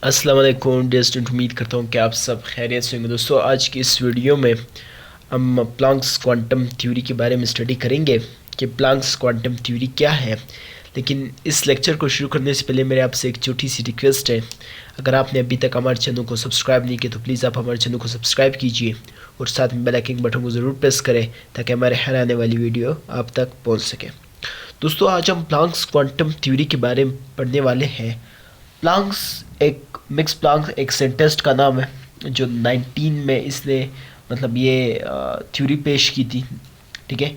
अस्सलाम वालेकुम dear student, उम्मीद करता हूँ कि आप सब खैरियत से होंगे। दोस्तों, आज की इस वीडियो में हम प्लैंक्स क्वांटम थ्योरी के बारे में स्टडी करेंगे कि प्लैंक्स क्वांटम थ्योरी क्या है। लेकिन इस लेक्चर को शुरू करने से पहले मेरे आपसे एक छोटी सी रिक्वेस्ट है। अगर आपने अभी तक हमारे चैनल को सब्सक्राइब नहीं किया तो प्लीज़ आप हमारे चैनल को सब्सक्राइब कीजिए और साथ में बेल आइकन बटन को ज़रूर प्रेस करें ताकि हमारे हर आने वाली वीडियो आप तक पहुँच सके। दोस्तों, आज हम प्लैंक्स क्वांटम थ्योरी के बारे में पढ़ने वाले हैं। प्लैंक्स मिक्स प्लैंक एक साइंटिस्ट का नाम है जो 19 में इसने मतलब ये थ्योरी पेश की थी। ठीक है,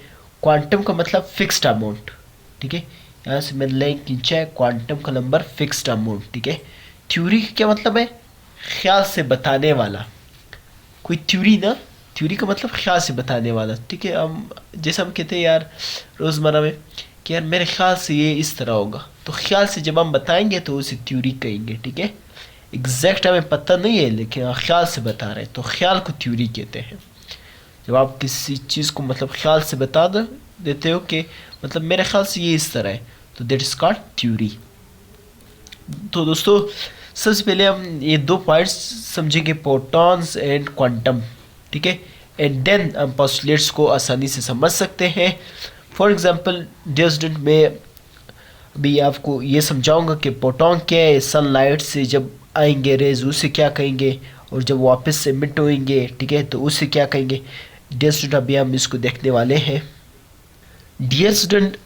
क्वांटम का मतलब फिक्स्ड अमाउंट। ठीक है, यहाँ से मैंने लाइन खींचा है, क्वांटम का नंबर फिक्स्ड अमाउंट। ठीक है, थ्योरी क्या मतलब है? ख्याल से बताने वाला कोई थ्योरी ना। थ्योरी का मतलब ख्याल से बताने वाला। ठीक है, हम जैसे हम कहते हैं यार रोज़मर्रा में कि यार मेरे ख्याल से ये इस तरह होगा, तो ख्याल से जब हम बताएंगे तो उसे थ्योरी कहेंगे। ठीक है, एग्जैक्ट हमें पता नहीं है लेकिन हम ख्याल से बता रहे हैं तो ख्याल को थ्योरी कहते हैं। जब आप किसी चीज़ को मतलब ख्याल से बता देते हो कि मतलब मेरे ख्याल से ये इस तरह है, तो दैट इज कॉल्ड थ्योरी। तो दोस्तों, सबसे पहले हम ये दो पॉइंट्स समझेंगे, प्रोटॉन्स एंड क्वांटम। ठीक है, एंड देन हम पोस्टुलेट्स को आसानी से समझ सकते हैं। फॉर एग्जांपल डियर स्टूडेंट, मैं अभी आपको ये समझाऊंगा कि प्रोटॉन क्या है। सनलाइट से जब आएंगे रेज उसे क्या कहेंगे, और जब वापस से मिट होंगे ठीक है तो उसे क्या कहेंगे। डियर स्टूडेंट, अभी हम इसको देखने वाले हैं। डियर स्टूडेंट,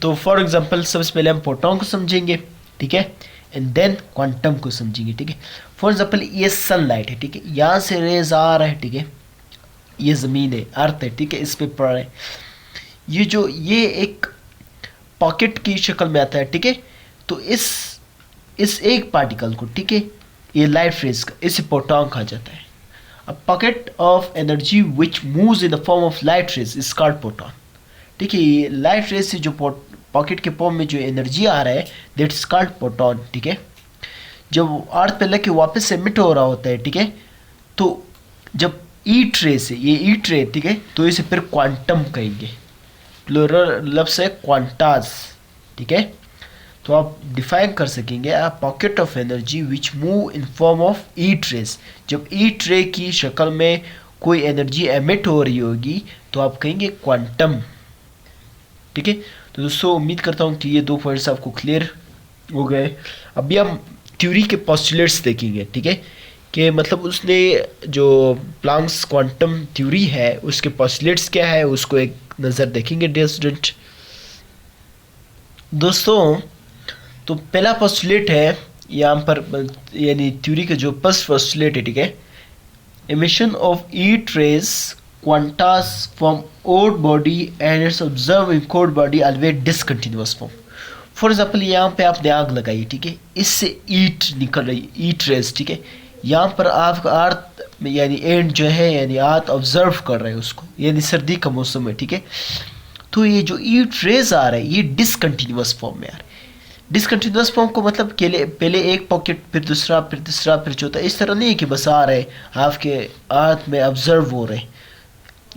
तो फॉर एग्जांपल सबसे पहले हम प्रोटॉन को समझेंगे। ठीक है, एंड देन क्वांटम को समझेंगे। ठीक है, फॉर एग्जांपल ये सनलाइट है। ठीक है, यहाँ से रेज आ रहा है। ठीक है, ये ज़मीन है, अर्थ है। ठीक है, इस पे पड़ रहा है। ये एक पॉकेट की शक्ल में आता है। ठीक है, तो इस एक पार्टिकल को, ठीक है, ये लाइट रेज का, इसे प्रोटॉन कहा जाता है। A pocket of energy which moves in the form of light rays is called proton. ठीक है, ये लाइट रेज से जो पॉकेट के फॉर्म में जो एनर्जी आ रहा है दैट इज कॉल्ड प्रोटॉन। ठीक है, जब अर्थ पे लग के वापस एमिट हो रहा होता है, ठीक है, तो जब ई ट्रे से ये ई ट्रे, ठीक है, तो इसे फिर क्वांटम कहेंगे। प्लूरल लफ्ज़ है क्वांटास। ठीक है, तो आप डिफाइन कर सकेंगे a pocket of energy which move in form of E trace. जब ई ट्रे की शक्ल में कोई एनर्जी एमिट हो रही होगी तो आप कहेंगे क्वांटम। ठीक है, तो दोस्तों उम्मीद करता हूँ कि ये दो पॉइंट्स आपको क्लियर हो गए। अभी हम थ्योरी के पोस्टुलेट्स देखेंगे। ठीक है, कि मतलब उसने जो प्लैंक्स क्वांटम थ्योरी है उसके पोस्टुलेट्स क्या है उसको एक नज़र देखेंगे डियर स्टूडेंट। दोस्तों, तो पहला पोस्टुलेट है यहाँ पर, यानी थ्योरी का जो फर्स्ट पोस्टुलेट है। ठीक है, emission of heat rays quantas from odd body and its observed in cold body always discontinuous form। For example यहाँ पे आपने आग लगाई, ठीक है, इससे ईट निकल रही, ईट रेज। ठीक है, यहाँ पर आपका अर्थ यानी एंड जो है यानी अर्थ ऑब्जर्व कर रहे हैं उसको, यानी सर्दी का मौसम है। ठीक है, तो ये जो ईट रेज आ रहा है ये डिसकंटिन्यूअस फॉर्म में आ रहा है। डिसकंटिन्यूअस फॉर्म को मतलब पहले एक पॉकेट फिर दूसरा फिर तीसरा फिर चौथा, इस तरह नहीं है कि बस आ रहे आपके अर्थ में ऑब्जर्व हो रहे।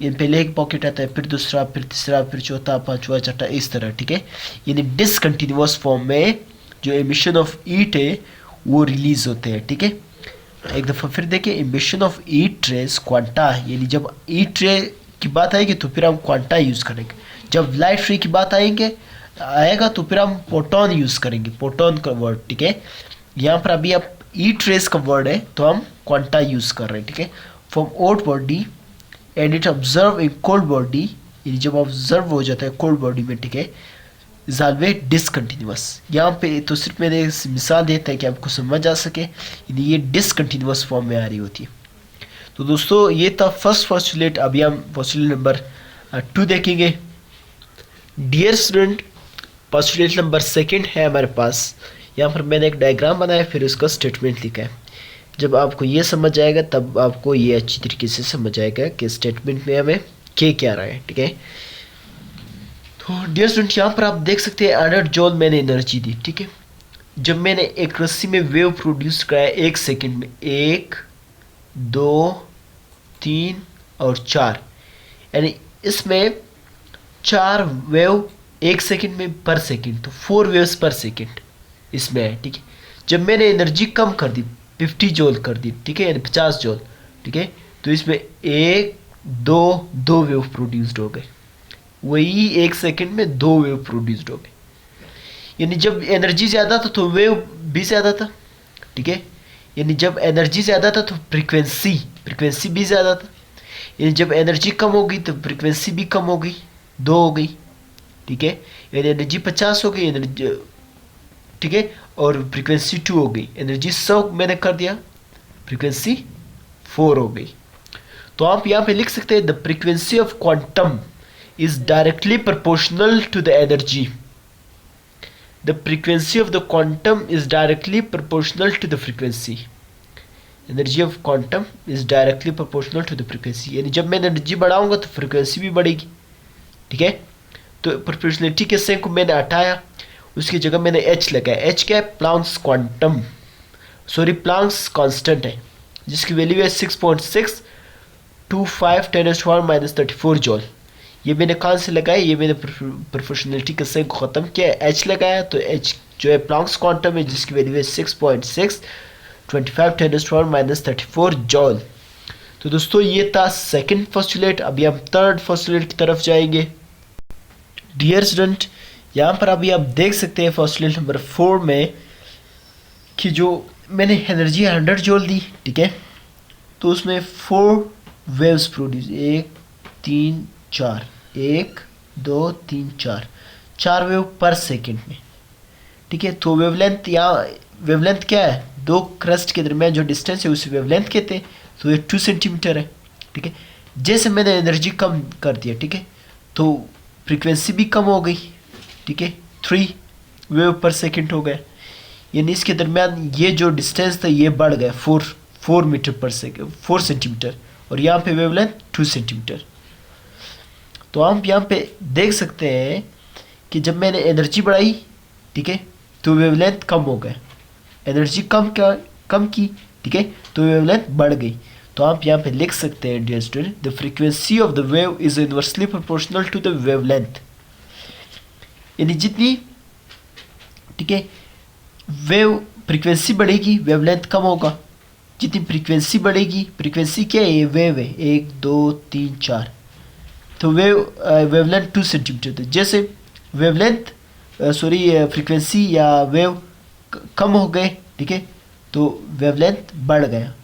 ये पहले एक पॉकेट आता है फिर दूसरा फिर तीसरा फिर चौथा पांचवा छठा, इस तरह। ठीक है, यानी डिसकंटिन्यूअस फॉर्म में जो एमिशन ऑफ ईट है वो रिलीज होते हैं। ठीक है, एक दफ़ा फिर देखिए, emission of heat rays quanta, यानी जब ईट रे की बात आएगी तो फिर हम क्वांटा यूज़ करेंगे। जब लाइट रे की बात आएगा तो फिर हम प्रोटॉन यूज़ करेंगे, प्रोटॉन का वर्ड। ठीक है, यहाँ पर अभी आप ई ट्रेस का वर्ड है तो हम क्वांटा यूज़ कर रहे हैं। ठीक है, from hot body and it absorb in cold body, यानी जब ऑब्जर्व हो जाता है कोल्ड बॉडी में, ठीक है, इज ऑलवेज डिसकंटिन्यूअस। यहाँ पे तो सिर्फ मैंने मिसाल देता है कि आपको समझ आ सके, यानी ये डिसकंटिन्यूअस फॉर्म में आ रही होती है। तो दोस्तों, ये था फर्स्ट पोस्टुलेट। अभी हम पोस्टुलेट नंबर 2 देखेंगे। डियर स्टूडेंट, पोस्टुलेट नंबर 2 है हमारे पास। यहाँ पर मैंने एक डायग्राम बनाया फिर उसका स्टेटमेंट लिखा है। जब आपको ये समझ आएगा तब आपको ये अच्छी तरीके से समझ आएगा कि स्टेटमेंट में हमें क्या रहा है। ठीक है, तो डियर स्टूडेंट, यहाँ पर आप देख सकते हैं 100 जूल मैंने एनर्जी दी। ठीक है, जब मैंने एक रस्सी में वेव प्रोड्यूस कराया 1 सेकेंड में, 1 2 3 और 4, यानी इसमें 4 वेव 1 सेकेंड में पर सेकेंड, तो 4 वेव्स पर सेकेंड इसमें है। ठीक है, जब मैंने एनर्जी कम कर दी 50 जॉल कर दी, ठीक है, यानी 50 जॉल, ठीक है, तो इसमें एक दो वेव प्रोड्यूस्ड हो गए, वही 1 सेकंड में 2 वेव प्रोड्यूस्ड हो गए। यानी जब एनर्जी ज़्यादा था तो वेव भी ज़्यादा था, ठीक है, यानी जब एनर्जी ज़्यादा था तो फ्रीक्वेंसी भी ज़्यादा था, यानी जब एनर्जी कम हो गई तो फ्रीक्वेंसी भी कम हो गई, 2 हो गई, ठीक है, यानी एनर्जी 50 हो गई, एनर्जी, ठीक है, और फ्रीक्वेंसी 2 हो गई, एनर्जी 100 मैंने कर दिया, फ्रीक्वेंसी 4 हो गई। तो आप यहाँ पे लिख सकते हैं the frequency of quantum is directly proportional to the energy. The frequency of the quantum is directly proportional to the frequency. Energy of quantum is directly proportional to the frequency, यानी जब मैं एनर्जी बढ़ाऊंगा तो frequency भी बढ़ेगी, ठीक है। तो प्रोपोर्शनलिटी के साइन को मैंने हटाया, उसकी जगह मैंने एच लगाया। एच क्या है? Planck's quantum, sorry Planck's constant है, जिसकी वैल्यू है 6.625 10⁻⁻34 जॉल। ये मैंने कहाँ से लगाया? ये मैंने प्रोपोर्शनलिटी के साइन को ख़त्म किया, एच लगाया, तो एच जो है प्लांक्स क्वांटम है, जिसकी वैल्यू है 6.625 10⁻⁻34 जॉल। तो दोस्तों ये था सेकंड पोस्टुलेट। अभी हम थर्ड पोस्टुलेट की तरफ जाएंगे। डियर स्टूडेंट, यहाँ पर अभी आप देख सकते हैं पोस्टुलेट नंबर 4 में कि जो मैंने एनर्जी 100 जॉल दी, ठीक है, तो उसमें 4 वेव्स प्रोड्यूस, 1 3 4, 1 2 3 4, 4 वेव पर सेकेंड में, ठीक है। तो वेवलेंथ, यहाँ वेवलेंथ क्या है? 2 क्रस्ट के दरमियान जो डिस्टेंस है उसे वेवलेंथ कहते हैं, तो ये 2 सेंटीमीटर है, ठीक है। जैसे मैंने एनर्जी कम कर दिया, ठीक है, तो फ्रीक्वेंसी भी कम हो गई, ठीक है, 3 वेव पर सेकेंड हो गया, यानी इसके दरमियान ये जो डिस्टेंस था ये बढ़ गया 4 मीटर पर सेकेंड, 4 सेंटीमीटर, और यहाँ पे वेवलेंथ 2 सेंटीमीटर। तो आप यहाँ पे देख सकते हैं कि जब मैंने एनर्जी बढ़ाई, ठीक है, तो वेवलेंथ कम हो गया, एनर्जी कम की, ठीक है, तो वेवलेंथ बढ़ गई। तो आप यहाँ पे लिख सकते हैं dear student, the frequency of the wave is inversely proportional to the wavelength. यानी जितनी, ठीक है, वेव फ्रीक्वेंसी बढ़ेगी वेवलेंथ कम होगा, जितनी फ्रीक्वेंसी बढ़ेगी, फ्रीक्वेंसी क्या है? ये वेव है, 1 2 3 4, तो वेवलेंथ 2 सेंटीमीटर था। जैसे वेवलेंथ फ्रीक्वेंसी या वेव कम हो गए, ठीक है, तो वेवलेंथ बढ़ गया,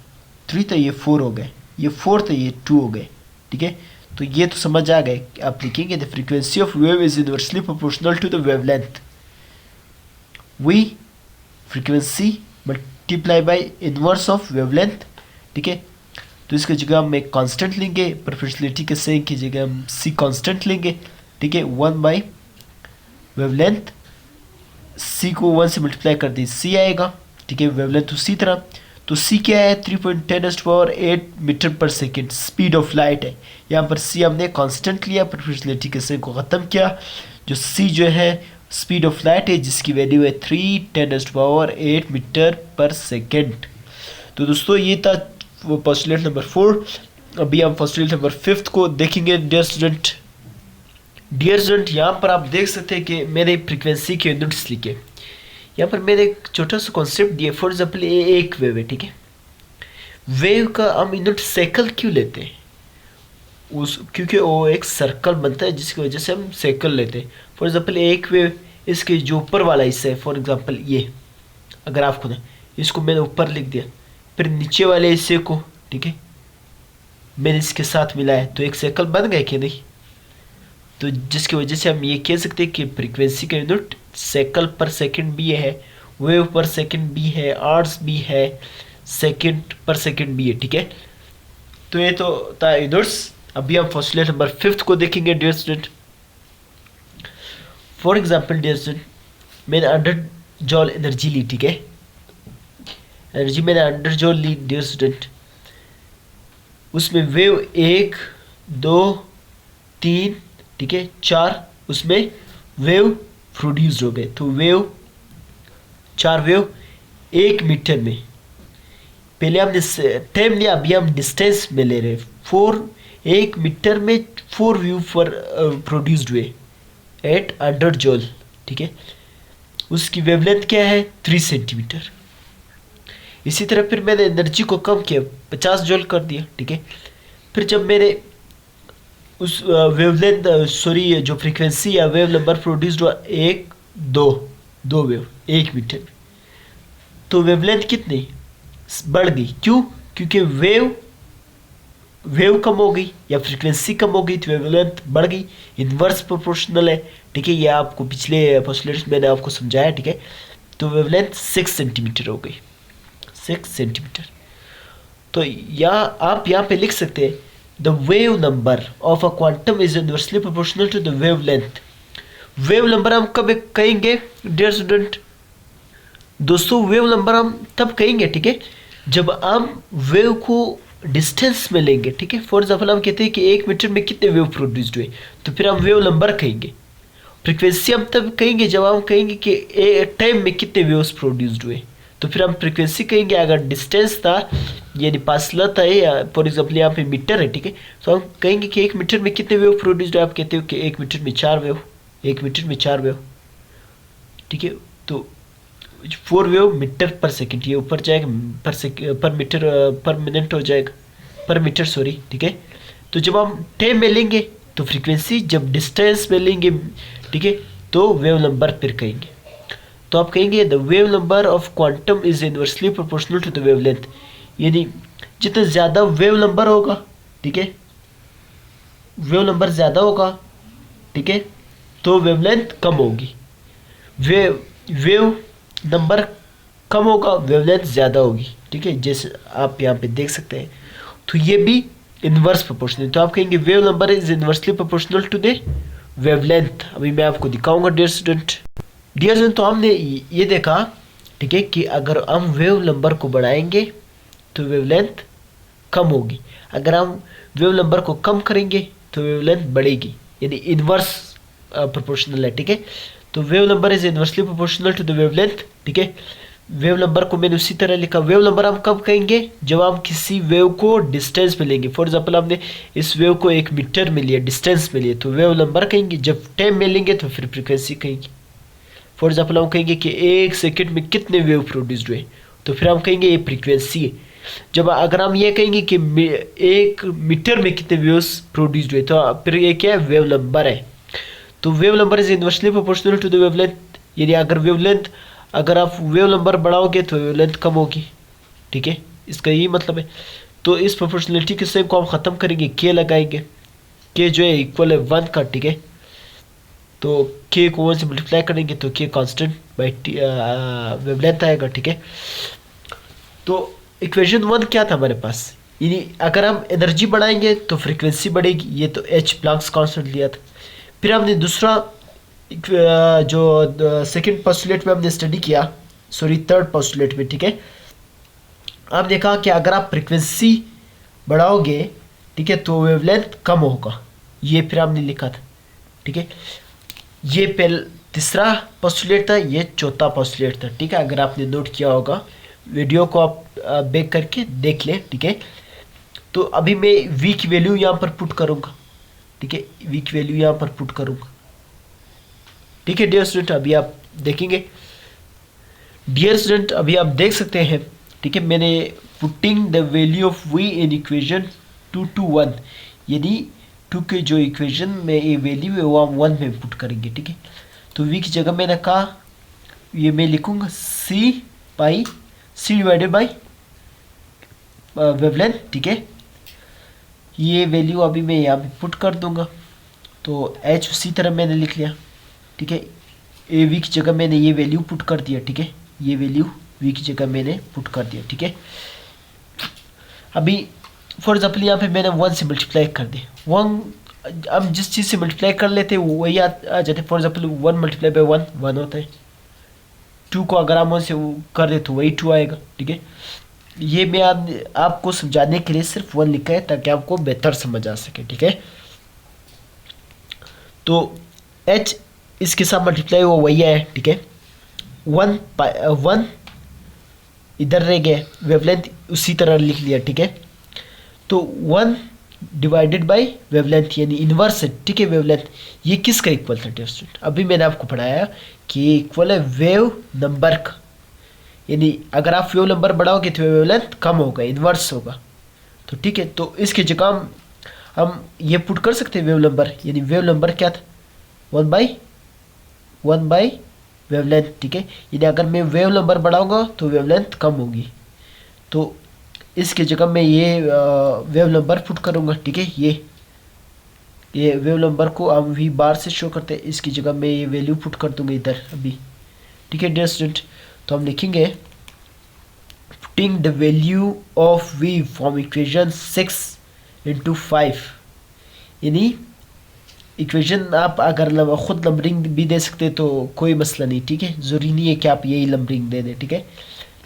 3 था ये 4 हो गए, ये 4 था ये 2 हो गए, ठीक है। तो ये तो समझ आ गए। आप लिखेंगे the frequency of wave is inversely proportional to the wavelength. V frequency multiply by inverse of wavelength, ठीक है। तो इसकी जगह हम एक कांस्टेंट लेंगे, प्रोपोर्शनलिटी के साइन की जगह हम सी कांस्टेंट लेंगे, ठीक है, 1 बाय वेवलेंथ, सी को 1 से मल्टीप्लाई कर दी सी आएगा, ठीक है, वेवलेंथ उसी तरह। तो सी क्या है? 3.10⁸ मीटर पर सेकेंड स्पीड ऑफ लाइट है। यहाँ पर सी हमने कांस्टेंट लिया, प्रोपोर्शनलिटी के साइन को ख़त्म किया, जो सी जो है स्पीड ऑफ लाइट है, जिसकी वैल्यू है 3×10⁸ मीटर पर सेकेंड। तो दोस्तों ये था वो पोस्टुलेट नंबर 4। अभी हम पोस्टुलेट नंबर 5 को देखेंगे डियर स्टूडेंट। यहाँ पर आप देख सकते हैं कि मैंने फ्रीक्वेंसी के यूनिट्स लिखे। यहाँ पर मैंने एक छोटा सा कॉन्सेप्ट दिया। फॉर एग्जाम्पल ये एक वेव है, ठीक है, वेव का हम यूनिट साइकिल क्यों लेते हैं? क्योंकि वो एक सर्कल बनता है, जिसकी वजह से हम साइकिल लेते हैं। फॉर एग्जाम्पल एक वेव, इसके जो ऊपर वाला हिस्सा है, फॉर एग्जाम्पल ये, अगर आप खुद इसको मैंने ऊपर लिख दिया, फिर नीचे वाले हिस्से को, ठीक है, मैंने इसके साथ मिलाया, तो एक साइकिल बन गया कि नहीं? तो जिसकी वजह से हम ये कह सकते हैं कि फ्रीक्वेंसी का यूनिट साइकिल पर सेकंड भी है, वेव पर सेकंड भी है, आवर्स भी है, सेकंड पर सेकंड भी है, ठीक है। तो ये तो था यूनिट्स। अभी हम पोस्टुलेट नंबर 5 को देखेंगे dear student. For example dear student, मैंने 100 जॉल एनर्जी ली, ठीक है, एनर्जी मैंने 100 जॉल ली डियर स्टूडेंट। उसमें वेव 1 2 3, ठीक है, 4 उसमें वेव प्रोड्यूस हो गए। तो वेव 4 वेव 1 मीटर में, पहले हमने टाइम लिया, अभी हम डिस्टेंस में ले रहे हैं। 1 मीटर में 4 वेव पर प्रोड्यूस्ड हुए एट 100 जॉल, ठीक है। उसकी वेवलेंथ क्या है? 3 सेंटीमीटर, इसी तरह फिर मैंने एनर्जी को कम किया, 50 जूल कर दिया, ठीक है। फिर जब मैंने उस वेवलेंथ सॉरी जो फ्रीक्वेंसी या वेव नंबर प्रोड्यूस्ड हुआ, एक दो वेव 1 मीटर में, तो वेवलेंथ कितनी बढ़ गई, क्यों? क्योंकि वेव कम हो गई या फ्रीक्वेंसी कम हो गई तो वेवलेंथ बढ़ गई, इन्वर्स प्रोपोर्शनल है, ठीक है। ये आपको पिछले पोस्टुलेट्स मैंने आपको समझाया, ठीक है। तो वेवलेंथ 6 सेंटीमीटर हो गई, 6 सेंटीमीटर। तो आप यहाँ पे लिख सकते हैं the wave number of a quantum is inversely proportional to the wavelength. Wave number हम कब कहेंगे डियर स्टूडेंट? दोस्तों वेव नंबर हम तब कहेंगे, ठीक है, जब हम वेव को डिस्टेंस में लेंगे, ठीक है। फॉर एग्जाम्पल हम कहते हैं कि 1 मीटर में कितने वेव प्रोड्यूस्ड हुए, तो फिर हम वेव नंबर कहेंगे। फ्रीक्वेंसी हम तब कहेंगे जब हम कहेंगे कि टाइम में कितने वेव्स प्रोड्यूस्ड हुए, तो फिर हम फ्रीक्वेंसी कहेंगे। अगर डिस्टेंस था यानी फासला था, या फॉर एग्जाम्पल यहाँ पे मीटर है, ठीक है, तो हम कहेंगे कि 1 मीटर में कितने वेव प्रोड्यूस्ड है। आप कहते हो कि 1 मीटर में 4 वेव, 1 मीटर में 4 वेव, ठीक है। तो 4 वेव मीटर पर सेकेंड, ये ऊपर जाएगा पर मीटर पर मिनट हो जाएगा, पर मीटर सॉरी, ठीक है। तो जब हम टाइम में लेंगे तो फ्रीक्वेंसी, जब डिस्टेंस में लेंगे, ठीक है, तो वेव नंबर फिर कहेंगे। तो आप कहेंगे the wave number of quantum is inversely proportional to the wavelength, यानी जितना ज़्यादा वेव नंबर होगा, ठीक है, वेव नंबर ज़्यादा होगा, ठीक है, तो वेवलेंथ कम होगी। वेव नंबर कम होगा, वेवलेंथ ज़्यादा होगी, ठीक है, जैसे आप यहाँ पे देख सकते हैं। तो ये भी इनवर्स प्रोपोर्शनल, तो आप कहेंगे wave number is inversely proportional to the wavelength. अभी मैं आपको दिखाऊंगा डियर स्टूडेंट। तो हमने ये देखा, ठीक है, कि अगर हम वेव नंबर को बढ़ाएंगे तो वेवलेंथ कम होगी, अगर हम वेव नंबर को कम करेंगे तो वेवलेंथ बढ़ेगी, यानी इनवर्स प्रोपोर्शनल है, ठीक है। तो wave number is inversely proportional to the wavelength, ठीक है। वेव नंबर को मैंने उसी तरह लिखा। वेव नंबर हम कब कहेंगे? जब हम किसी वेव को डिस्टेंस में लेंगे। फॉर एग्जाम्पल हमने इस वेव को 1 मीटर में लिया, डिस्टेंस में लिया, तो वेव नंबर कहेंगे। जब टाइम में लेंगे तो फिर फ्रीक्वेंसी कहेंगे। फॉर एग्जाम्पल हम कहेंगे कि 1 सेकेंड में कितने वेव प्रोड्यूस्ड हुए, तो फिर हम कहेंगे ये फ्रीक्वेंसी है। जब अगर हम ये कहेंगे कि 1 मीटर में कितने वेव्स प्रोड्यूस्ड हुए, तो फिर ये क्या है? वेव नंबर है। तो wave number is inversely proportional to the wavelength, यानी अगर आप वेव नंबर बढ़ाओगे तो वेवलेंथ कम होगी, ठीक है, इसका यही मतलब है। तो इस प्रोपोर्शनलिटी के सेम को हम ख़त्म करेंगे, के लगाएंगे, के जो है इक्वल है 1 का, ठीक है। तो के को 1 से मल्टीप्लाई करेंगे तो के कांस्टेंट बाई वेवलेंथ आएगा, ठीक है। तो इक्वेशन 1 क्या था हमारे पास? यानी अगर हम एनर्जी बढ़ाएंगे तो फ्रीक्वेंसी बढ़ेगी, ये तो एच प्लैंक्स कांस्टेंट लिया था। फिर हमने दूसरा जो सेकंड पोस्टुलेट में हमने स्टडी किया, सॉरी थर्ड पोस्टुलेट में, ठीक है, आप देखा कि अगर आप फ्रीक्वेंसी बढ़ाओगे, ठीक है, तो वेवलेंथ कम होगा। ये फिर हमने लिखा था, ठीक है। ये तीसरा पोस्टुलेट था, ये चौथा पोस्टुलेट था, ठीक है। अगर आपने नोट किया होगा, वीडियो को आप बैक करके देख लें, ठीक है। तो अभी मैं वी की वैल्यू यहाँ पर पुट करूँगा, ठीक है, वी की वैल्यू यहाँ पर पुट करूँगा, ठीक है डियर स्टूडेंट। अभी आप देखेंगे डियर स्टूडेंट, अभी आप देख सकते हैं, ठीक है, मैंने putting the value of V in equation 2 to 1, यानी 2 के जो इक्वेशन में ये वैल्यू है वो हम 1 में पुट करेंगे, ठीक है। तो वी की जगह मैंने कहा, ये मैं लिखूंगा सी डिवाइडेड बाई वेवलेंथ, ठीक है। ये वैल्यू अभी मैं यहाँ पे पुट कर दूंगा, तो एच उसी तरह मैंने लिख लिया, ठीक है। ए वी की जगह मैंने ये वैल्यू पुट कर दिया, ठीक है, ये वैल्यू वी की जगह मैंने पुट कर दिया, ठीक है। अभी फॉर एग्जाम्पल यहाँ पे मैंने 1 से मल्टीप्लाई कर दिया। 1 हम जिस चीज़ से मल्टीप्लाई कर लेते हैं वही आ जाते। फॉर एग्जाम्पल 1 मल्टीप्लाई बाई 1 होता है। 2 को अगर हम 1 से कर दे तो वही 2 आएगा, ठीक है। ये मैं आपको समझाने के लिए सिर्फ 1 लिखा है ताकि आपको बेहतर समझ आ सके, ठीक है। तो h इसके साथ मल्टीप्लाई वो वही है, ठीक है। 1 इधर रह गया, वेवलेंथ उसी तरह लिख लिया, ठीक है। तो 1 डिवाइडेड बाई वेवलेंथ यानी इनवर्स है, ठीक है। वेवलेंथ ये किसका इक्वल था डियर स्टूडेंट? अभी मैंने आपको पढ़ाया कि इक्वल है वेव नंबर का, यानी अगर आप वेव नंबर बढ़ाओगे तो वेवलेंथ कम होगा, इन्वर्स होगा। तो ठीक है, तो इसकी जगह हम ये पुट कर सकते हैं वेव नंबर, यानी वेव नंबर क्या था, 1/1 वेवलेंथ। ठीक है, यानी अगर मैं वेव नंबर बढ़ाऊंगा तो वेवलेंथ कम होगी। तो इसकी जगह मैं ये वेव नंबर पुट करूंगा। ठीक है, ये वेव नंबर को हम वी बार से शो करते हैं, इसकी जगह मैं ये वैल्यू पुट कर दूंगा इधर अभी। ठीक है डियर स्टूडेंट, तो हम लिखेंगे putting the value of V from equation 6 into 5, यानी इक्वेशन आप अगर खुद नंबरिंग भी दे सकते तो कोई मसला नहीं। ठीक है, ज़रूरी नहीं है कि आप यही नंबरिंग दे दें। ठीक है,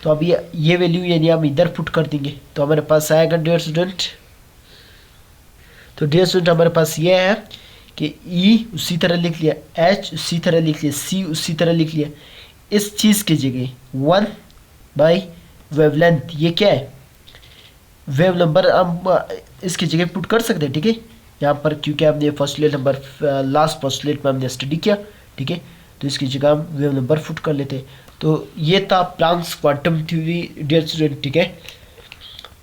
तो अब ये वैल्यू यानी हम इधर पुट कर देंगे तो हमारे पास आएगा डियर स्टूडेंट। तो डियर स्टूडेंट हमारे पास ये है कि ई उसी तरह लिख लिया, एच उसी तरह लिख लिया, सी उसी तरह लिख लिया। इस चीज़ की जगह 1 वेवलेंथ, ये क्या है, वेव नंबर हम इसकी जगह पुट कर सकते हैं। ठीक है, यहाँ पर क्योंकि हमने पोस्टुलेट नंबर लास्ट पोस्टुलेट में हमने स्टडी किया। ठीक है, तो इसकी जगह हम वेव नंबर पुट कर लेते हैं। तो ये था Planck's quantum theory dear student. ठीक है,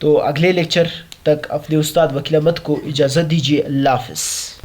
तो अगले लेक्चर तक अपने उस्ताद वकील अहमद को इजाज़त दीजिए। अल्लाह हाफ़िज़।